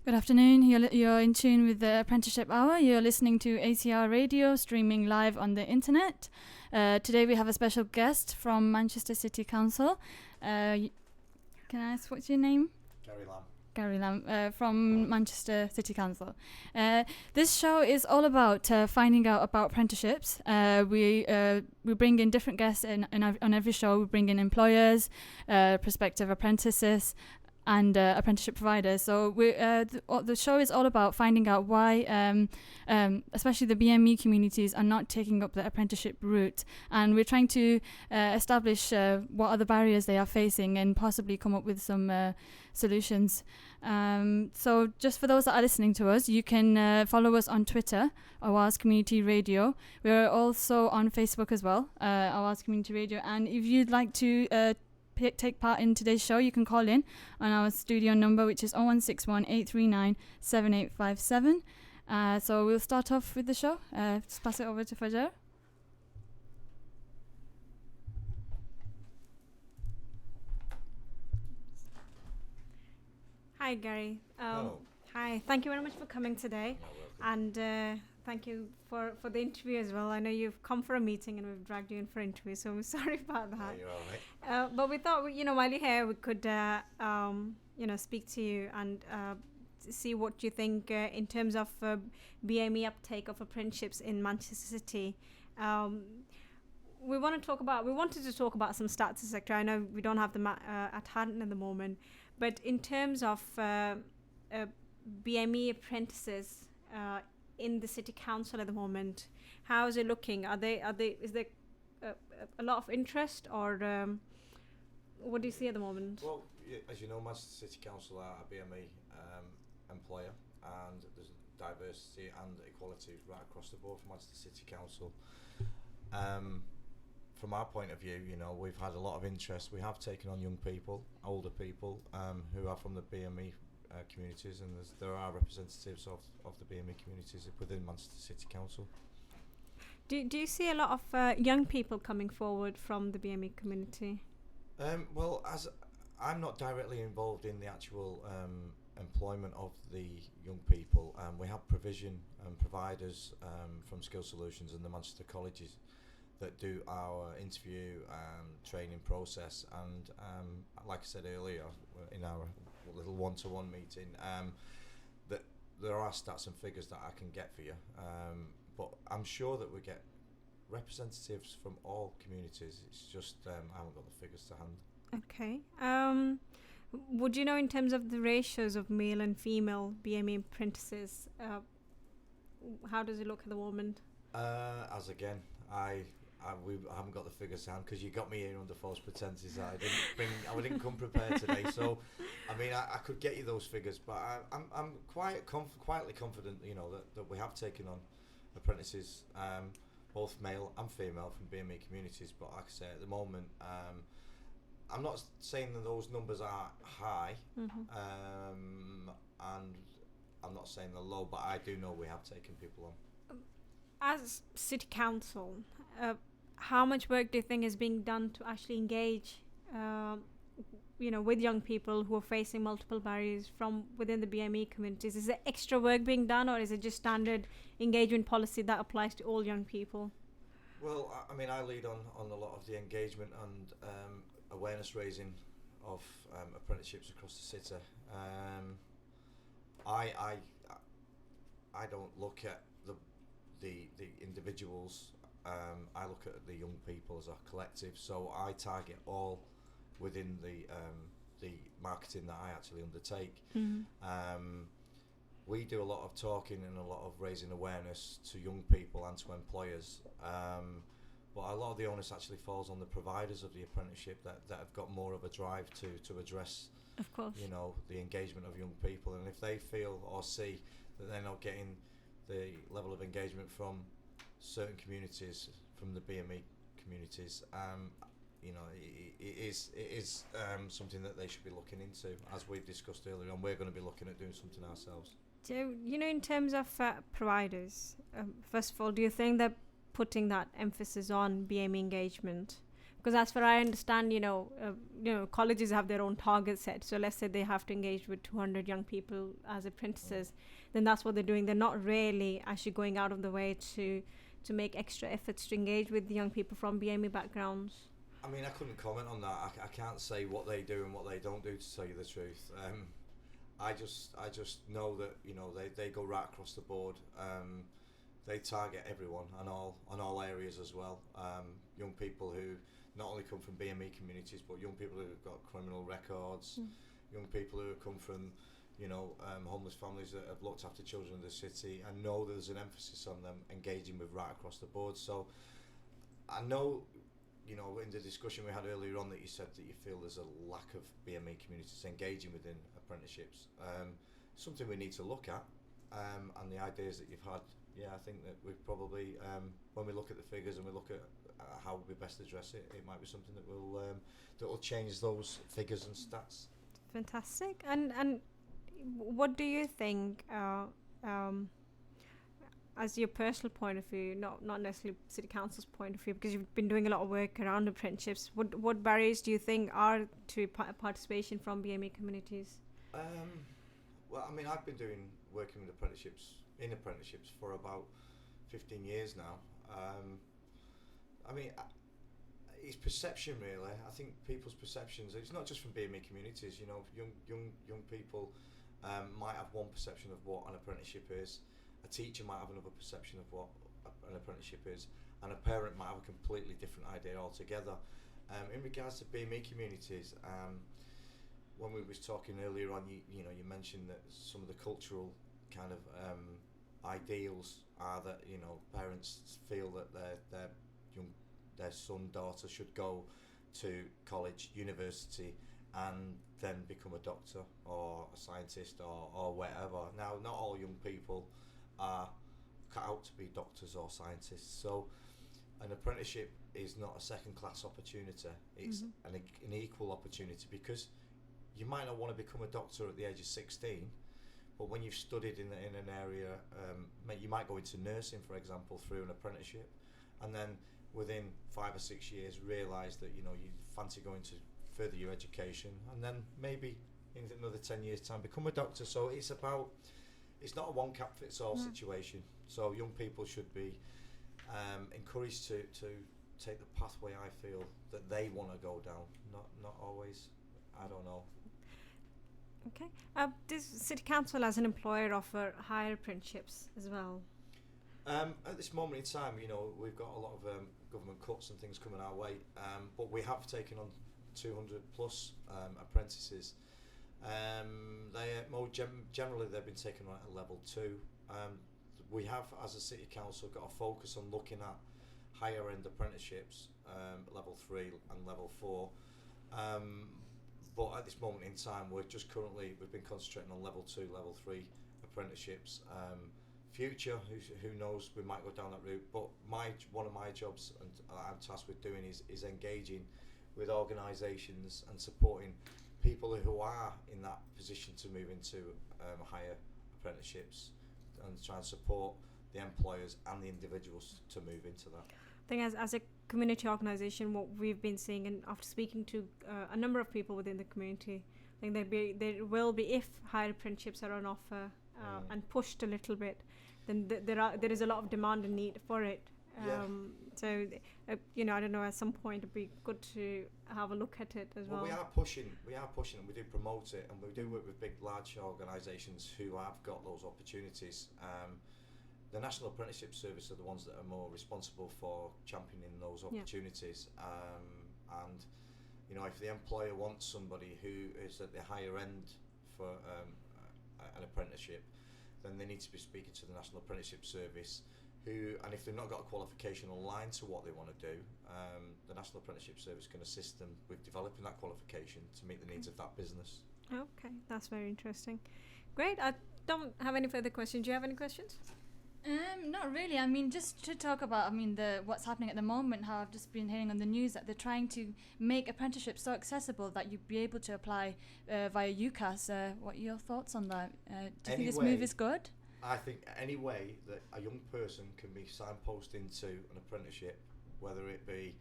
Good afternoon. You're in tune with the Apprenticeship Hour. You're listening to ACR Radio, streaming live on the internet. Today we have a special guest from Manchester City Council. Can I ask what's your name? Gary Lamb. Gary Lamb from Manchester City Council. This show is all about finding out about apprenticeships. We bring in different guests on every show. We bring in employers, prospective apprentices, and apprenticeship providers. So the show is all about finding out why, especially the BME communities, are not taking up the apprenticeship route. And we're trying to establish what are the barriers they are facing and possibly come up with some solutions. So just for those that are listening to us, you can follow us on Twitter, Awaz Community Radio. We're also on Facebook as well, Awaz Community Radio. And if you'd like to take part in today's show, you can call in on our studio number, which is 0161 839 7857. So we'll start off with the show. Just pass it over to Fajar. Hi, Gary. Hello. Hi. Thank you very much for coming today. And thank you for the interview as well. I know you've come for a meeting and we've dragged you in for an interview, so we're sorry about that. No, you're all right. But we thought, while you're here, we could, speak to you and see what you think in terms of BME uptake of apprenticeships in Manchester City. We wanted to talk about some stats, etc. I know we don't have them at hand at the moment, but in terms of BME apprentices in the city council at the moment, how is it looking? Is there a lot of interest, or what do you see at the moment? Well, as you know, Manchester City Council are a BME employer, and there's diversity and equality right across the board for Manchester City Council. From our point of view, we've had a lot of interest. We have taken on young people, older people, who are from the BME communities, and there are representatives of the BME communities within Manchester City Council. Do you see a lot of young people coming forward from the BME community? Well, as I'm not directly involved in the actual employment of the young people, we have provision providers from Skill Solutions and the Manchester colleges that do our interview training process, and like I said earlier in our little one-to-one meeting, that there are stats and figures that I can get for you, but I'm sure that we get representatives from all communities. It's just I haven't got the figures to hand. Okay. Would you know, in terms of the ratios of male and female BME apprentices, how does it look at the moment? As again, we haven't got the figures to hand, because you got me here under false pretenses. I didn't come prepared today. So, I mean, I could get you those figures, but I'm quietly confident, that we have taken on apprentices, both male and female, from BME communities. But like I say, at the moment, I'm not saying that those numbers are high, and I'm not saying they're low, but I do know we have taken people on. As City Council, how much work do you think is being done to actually engage, with young people who are facing multiple barriers from within the BME communities? Is there extra work being done, or is it just standard engagement policy that applies to all young people? Well, I mean, I lead on a lot of the engagement and awareness raising of apprenticeships across the city. I don't look at the individuals. I look at the young people as a collective, so I target all within the marketing that I actually undertake. We do a lot of talking and a lot of raising awareness to young people and to employers, but a lot of the onus actually falls on the providers of the apprenticeship that have got more of a drive to address, of course, the engagement of young people. And if they feel or see that they're not getting the level of engagement from certain communities, from the BME communities, it is something that they should be looking into, as we've discussed earlier, and we're going to be looking at doing something ourselves. So, in terms of providers, first of all, do you think that putting that emphasis on BME engagement Because as far I understand, colleges have their own target set. So let's say they have to engage with 200 young people as apprentices, then that's what they're doing. They're not really actually going out of the way to make extra efforts to engage with the young people from BME backgrounds. I mean, I couldn't comment on that. I can't say what they do and what they don't do, to tell you the truth. I just know that they go right across the board. They target everyone on all areas as well. Young people who not only come from BME communities, but young people who've got criminal records, young people who come from homeless families that have looked after children in the city, and know that there's an emphasis on them engaging with right across the board. So I know, in the discussion we had earlier on, that you said that you feel there's a lack of BME communities engaging within apprenticeships. Something we need to look at, and the ideas that you've had, I think that we've probably, when we look at the figures and we look at how we best address it, it might be something that will change those figures and stats. Fantastic. And what do you think, as your personal point of view, not necessarily City Council's point of view, because you've been doing a lot of work around apprenticeships, what barriers do you think are to participation from BME communities? Well, I mean, I've been working with apprenticeships for about 15 years now. I mean, it's perception, really. I think people's perceptions, it's not just from BME communities, young people might have one perception of what an apprenticeship is, a teacher might have another perception of what an apprenticeship is, and a parent might have a completely different idea altogether. In regards to BME communities, when we was talking earlier on, you mentioned that some of the cultural kind of ideals are that parents feel that their son, daughter should go to college, university, and then become a doctor or a scientist or whatever. Now, not all young people are cut out to be doctors or scientists, so an apprenticeship is not a second-class opportunity. It's an equal opportunity, because you might not want to become a doctor at the age of 16, but when you've studied in an area, you might go into nursing, for example, through an apprenticeship, and then within 5 or 6 years realise that you fancy going to further your education, and then maybe in another 10 years' time become a doctor. So it's not a one-cap-fits-all situation. So young people should be encouraged to take the pathway, I feel, that they want to go down, not always, I don't know. Okay. Does City Council as an employer offer higher apprenticeships as well? At this moment in time, we've got a lot of government cuts and things coming our way, but we have taken on 200 plus apprentices. Generally they've been taken on at level 2. We have, as a City Council, got a focus on looking at higher end apprenticeships, level 3 and level 4. But at this moment in time, we've been concentrating on level 2, level 3 apprenticeships. Future, who knows, we might go down that route, but one of my jobs and I'm tasked with doing is engaging with organisations and supporting people who are in that position to move into higher apprenticeships, and try and support the employers and the individuals to move into that. I think as a community organisation, what we've been seeing, and after speaking to a number of people within the community, I think there will be, if higher apprenticeships are on offer and pushed a little bit, then there is a lot of demand and need for it. So I don't know, at some point it'd be good to have a look at it as well. We are pushing and we do promote it, and we do work with big, large organisations who have got those opportunities. The National Apprenticeship Service are the ones that are more responsible for championing those opportunities. And if the employer wants somebody who is at the higher end for an apprenticeship, then they need to be speaking to the National Apprenticeship Service, and if they've not got a qualification aligned to what they want to do, the National Apprenticeship Service can assist them with developing that qualification to meet the needs of that business. Okay, that's very interesting. Great. I don't have any further questions. Do you have any questions? Not really. I mean, just to talk about, what's happening at the moment, how I've just been hearing on the news that they're trying to make apprenticeships so accessible that you'd be able to apply via UCAS. What are your thoughts on that? Do you think this move is good? I think any way that a young person can be signposted into an apprenticeship, whether it be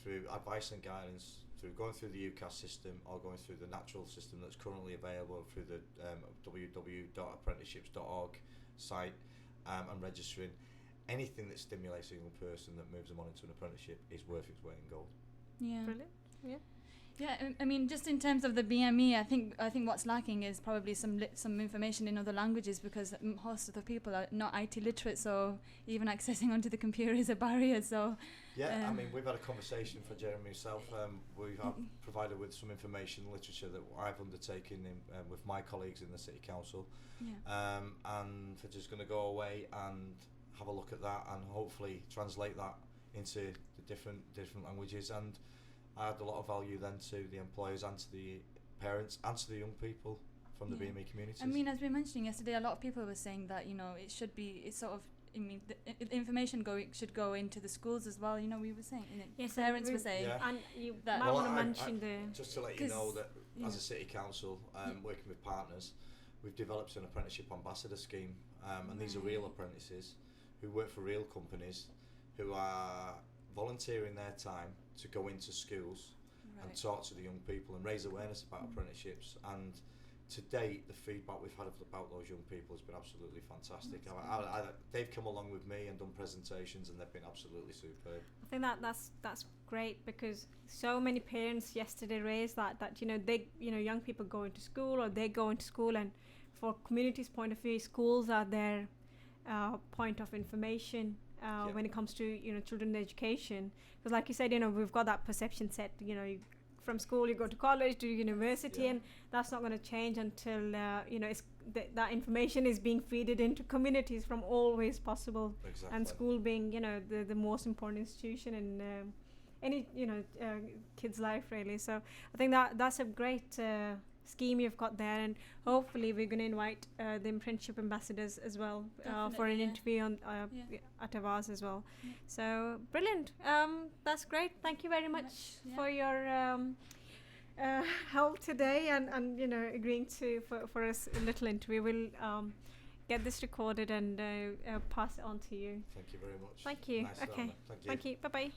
through advice and guidance, through going through the UCAS system or going through the natural system that's currently available through the www.apprenticeships.org site, and registering. Anything that stimulates a young person that moves them on into an apprenticeship is worth its weight in gold. Yeah. Brilliant. Yeah. Yeah, I mean, just in terms of the BME, I think what's lacking is probably some information in other languages, because most of the people are not IT literate, so even accessing onto the computer is a barrier. So yeah, I mean, we've had a conversation for Jeremy himself. We've provided with some information literature that I've undertaken with my colleagues in the City Council, and we're just going to go away and have a look at that and hopefully translate that into the different languages, and add a lot of value then to the employers and to the parents and to the young people from the BME communities. I mean, as we were mentioning yesterday, a lot of people were saying that, you know, it's sort of, I mean, the information should go into the schools as well. You know, we were saying, you know, Yes, parents were saying. Yeah. And you That- might Well, want to I- mention the. Just to let you know that Yeah. as a City Council, working with partners, we've developed an apprenticeship ambassador scheme, and these are real apprentices who work for real companies who are volunteering their time to go into schools and talk to the young people and raise awareness about apprenticeships. And to date, the feedback we've had about those young people has been absolutely fantastic. They've come along with me and done presentations, and they've been absolutely superb. I think that's great, because so many parents yesterday raised that you know, young people go into school, or they go into school, and for community's point of view, schools are their point of information when it comes to, you know, children's education. Because like you said, you know, we've got that perception set, you know, from school you go to college to university, and that's not going to change until you know, that information is being fed into communities from all ways possible. Exactly. And school being, you know, the most important institution in any, you know, kid's life really. So I think that's a great scheme you've got there, and hopefully we're going to invite the apprenticeship ambassadors as well for an interview on at Avaz as well. So brilliant. That's great. Thank you very much for your help today, and you know, agreeing for us a little interview. We'll get this recorded and pass it on to you. Thank you very much. Thank you. Nice Okay. Thank you. Bye bye.